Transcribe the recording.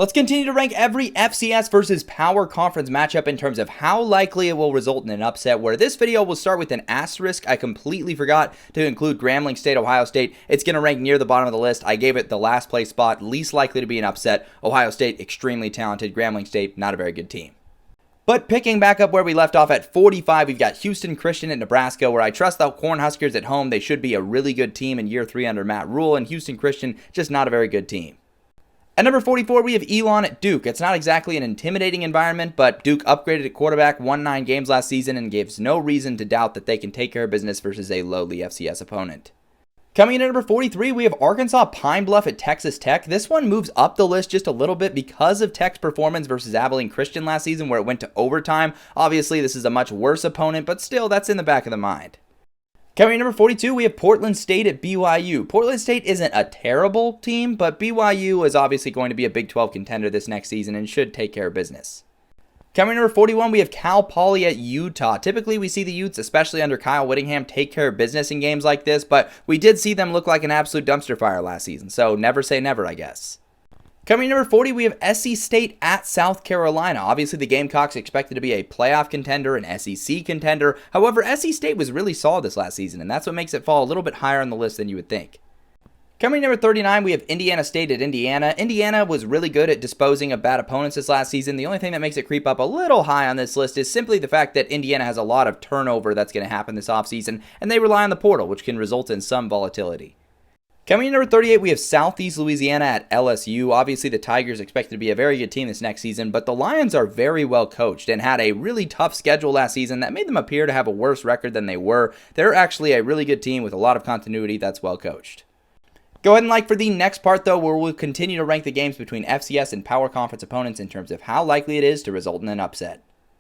Let's continue to rank every FCS versus Power Conference matchup in terms of how likely it will result in an upset, where this video will start with an asterisk. I completely forgot to include Grambling State, Ohio State. It's going to rank near the bottom of the list. I gave it the last place spot, least likely to be an upset. Ohio State, extremely talented. Grambling State, not a very good team. But picking back up where we left off at 45, we've got Houston Christian at Nebraska, where I trust the Cornhuskers at home. They should be a really good team in year 3 under Matt Rhule, and Houston Christian, just not a very good team. At number 44, we have Elon at Duke. It's not exactly an intimidating environment, but Duke upgraded at quarterback, won 9 games last season, and gives no reason to doubt that they can take care of business versus a lowly FCS opponent. Coming in at number 43, we have Arkansas Pine Bluff at Texas Tech. This one moves up the list just a little bit because of Tech's performance versus Abilene Christian last season, where it went to overtime. Obviously, this is a much worse opponent, but still, that's in the back of the mind. Coming in number 42, we have Portland State at BYU. Portland State isn't a terrible team, but BYU is obviously going to be a Big 12 contender this next season and should take care of business. Coming in number 41, we have Cal Poly at Utah. Typically, we see the Utes, especially under Kyle Whittingham, take care of business in games like this, but we did see them look like an absolute dumpster fire last season, so never say never, I guess. Coming in number 40, we have SC State at South Carolina. Obviously, the Gamecocks expected to be a playoff contender, an SEC contender. However, SC State was really solid this last season, and that's what makes it fall a little bit higher on the list than you would think. Coming in number 39, we have Indiana State at Indiana. Indiana was really good at disposing of bad opponents this last season. The only thing that makes it creep up a little high on this list is simply the fact that Indiana has a lot of turnover that's going to happen this offseason, and they rely on the portal, which can result in some volatility. Coming in number 38, we have Southeast Louisiana at LSU. Obviously, the Tigers expected to be a very good team this next season, but the Lions are very well coached and had a really tough schedule last season that made them appear to have a worse record than they were. They're actually a really good team with a lot of continuity that's well coached. Go ahead and like for the next part, though, where we'll continue to rank the games between FCS and Power Conference opponents in terms of how likely it is to result in an upset.